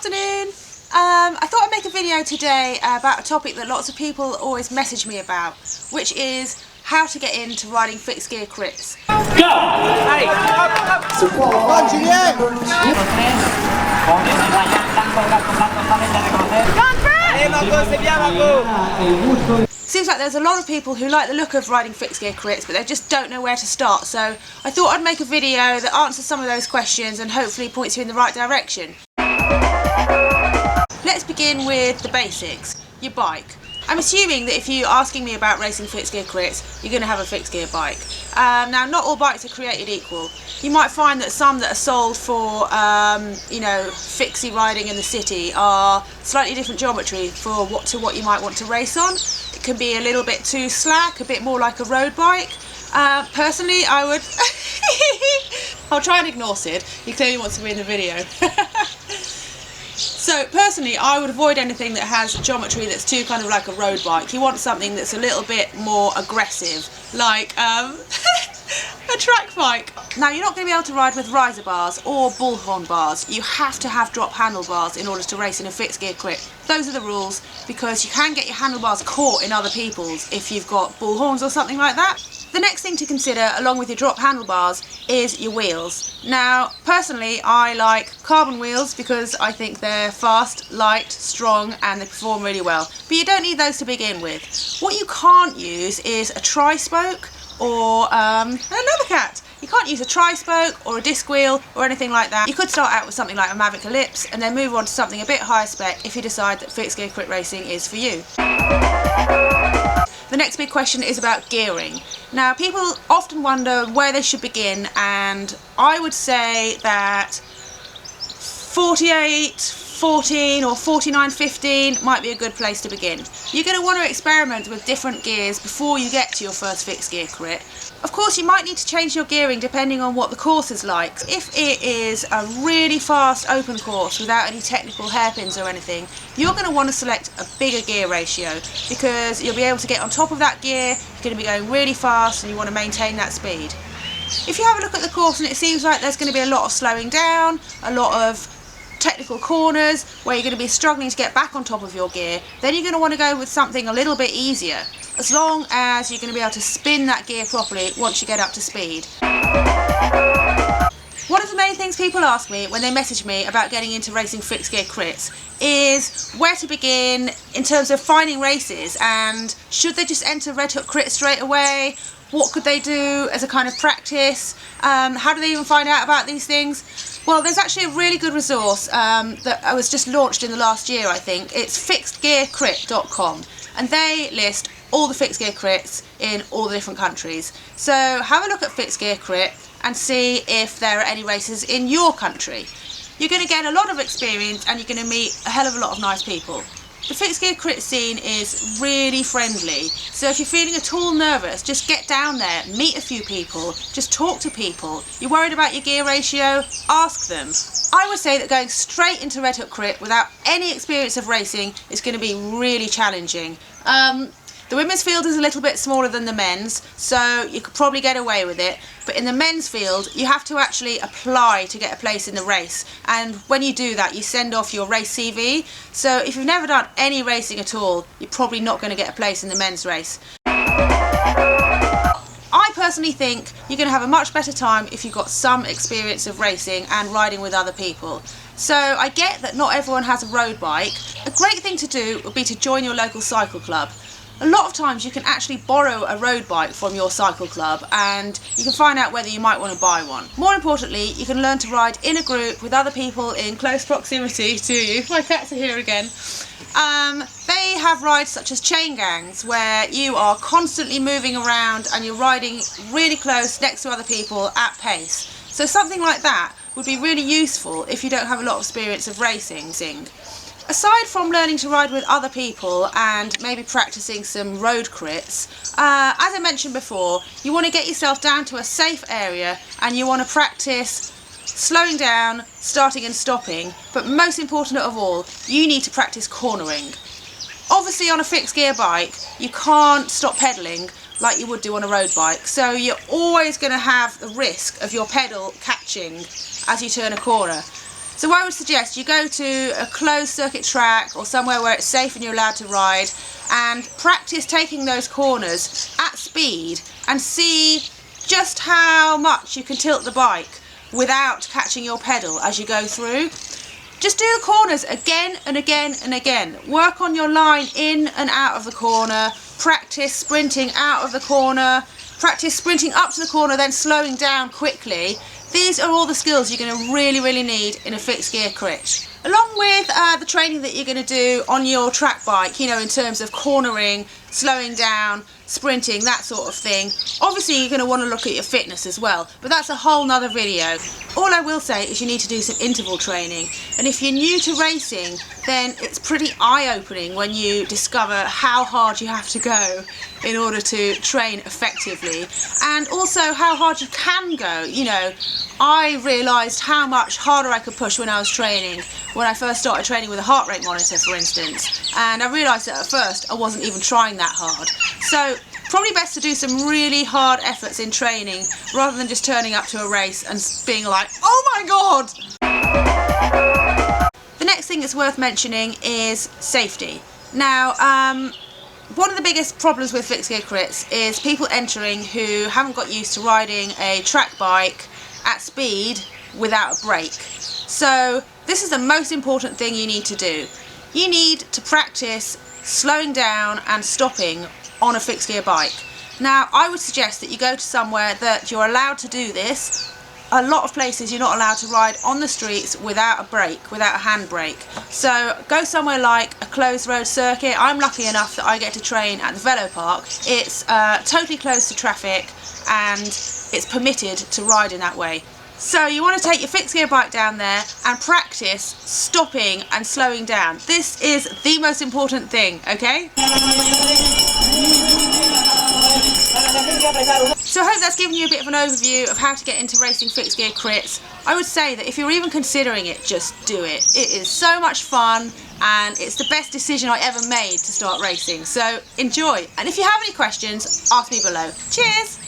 afternoon. I thought I'd make a video today about a topic that lots of people always message me about, which is how to get into riding fixed gear crits. Go! Allez, hop, hop. Julien! Allez Marco, c'est bien Marco! Seems like there's a lot of people who like the look of riding fixed gear crits, but they just don't know where to start, so I thought I'd make a video that answers some of those questions and hopefully points you in the right direction. Let's begin with the basics. Your bike. I'm assuming that if you're asking me about racing fixed gear crits, you're going to have a fixed gear bike. Now, not all bikes are created equal. You might find that some that are sold for, fixie riding in the city are slightly different geometry for what you might want to race on. It can be a little bit too slack, a bit more like a road bike. Personally, I would... I'll try and ignore Sid. He clearly wants to be in the video. So personally, I would avoid anything that has geometry that's too kind of like a road bike. You want something that's a little bit more aggressive, like a track bike. Now, you're not going to be able to ride with riser bars or bullhorn bars. You have to have drop handlebars in order to race in a fixed gear crit. Those are the rules, because you can get your handlebars caught in other people's if you've got bullhorns or something like that. The next thing to consider, along with your drop handlebars, is your wheels. Now, personally, I like carbon wheels because I think they're fast, light, strong, and they perform really well. But you don't need those to begin with. What you can't use is a tri-spoke or another cat. You can't use a tri-spoke or a disc wheel or anything like that. You could start out with something like a Mavic Ellipse and then move on to something a bit higher spec if you decide that fixed gear crit racing is for you. The next big question is about gearing. Now, people often wonder where they should begin, and I would say that 48, 14 or 49, 15 might be a good place to begin. You're going to want to experiment with different gears before you get to your first fixed gear crit. Of course, you might need to change your gearing depending on what the course is like. If it is a really fast open course without any technical hairpins or anything, you're going to want to select a bigger gear ratio because you'll be able to get on top of that gear, you're going to be going really fast and you want to maintain that speed. If you have a look at the course and it seems like there's going to be a lot of slowing down, a lot of technical corners where you're going to be struggling to get back on top of your gear, then you're going to want to go with something a little bit easier, as long as you're going to be able to spin that gear properly once you get up to speed. One of the main things people ask me when they message me about getting into racing fixed gear crits is where to begin in terms of finding races, and should they just enter Red Hook Crit straight away? What could they do as a kind of practice? How do they even find out about these things? Well, there's actually a really good resource that was just launched in the last year, I think. It's fixedgearcrit.com, and they list all the fixed gear crits in all the different countries. So have a look at fixed gear crit and see if there are any races in your country. You're going to get a lot of experience and you're going to meet a hell of a lot of nice people. The fixed gear crit scene is really friendly, so if you're feeling at all nervous, just get down there, meet a few people, just talk to people. You're worried about your gear ratio? Ask them. I would say that going straight into Red Hook Crit without any experience of racing is going to be really challenging. The women's field is a little bit smaller than the men's, so you could probably get away with it. But in the men's field, you have to actually apply to get a place in the race. And when you do that, you send off your race CV. So if you've never done any racing at all, you're probably not going to get a place in the men's race. I personally think you're going to have a much better time if you've got some experience of racing and riding with other people. So I get that not everyone has a road bike. A great thing to do would be to join your local cycle club. A lot of times you can actually borrow a road bike from your cycle club and you can find out whether you might want to buy one. More importantly, you can learn to ride in a group with other people in close proximity to you. My cats are here again. They have rides such as chain gangs where you are constantly moving around and you're riding really close next to other people at pace. So something like that would be really useful if you don't have a lot of experience of racing. Aside from learning to ride with other people and maybe practicing some road crits, as I mentioned before, you want to get yourself down to a safe area and you want to practice slowing down, starting and stopping, but most important of all, you need to practice cornering. Obviously on a fixed gear bike, you can't stop pedalling like you would do on a road bike, so you're always going to have the risk of your pedal catching as you turn a corner. So I would suggest you go to a closed circuit track or somewhere where it's safe and you're allowed to ride, and practice taking those corners at speed and see just how much you can tilt the bike without catching your pedal as you go through. Just do the corners again and again and again. Work on your line in and out of the corner. Practice sprinting out of the corner. Practice sprinting up to the corner, then slowing down quickly. These are all the skills you're going to really need in a fixed gear crit. Along with the training that you're going to do on your track bike, you know, in terms of cornering, slowing down, sprinting, that sort of thing. Obviously you're going to want to look at your fitness as well, but that's a whole nother video. All I will say is you need to do some interval training, and if you're new to racing, then it's pretty eye-opening when you discover how hard you have to go in order to train effectively, and also how hard you can go. You know, I realised how much harder I could push when I was training, when I first started training with a heart rate monitor, for instance, and I realised that at first I wasn't even trying that hard. So probably best to do some really hard efforts in training rather than just turning up to a race and being like, oh my god! The next thing that's worth mentioning is safety. Now, one of the biggest problems with fixed gear crits is people entering who haven't got used to riding a track bike at speed without a brake. So this is the most important thing you need to do. You need to practice slowing down and stopping on a fixed gear bike. Now, I would suggest that you go to somewhere that you're allowed to do this. A lot of places you're not allowed to ride on the streets without a brake, without a handbrake. So go somewhere like a closed road circuit. I'm lucky enough that I get to train at the Velo Park. It's totally closed to traffic and it's permitted to ride in that way. So you want to take your fixed gear bike down there and practice stopping and slowing down. This is the most important thing, okay? So I hope that's given you a bit of an overview of how to get into racing fixed gear crits. I would say that if you're even considering it, just do it. It is so much fun and it's the best decision I ever made to start racing. So enjoy. And if you have any questions, ask me below. Cheers!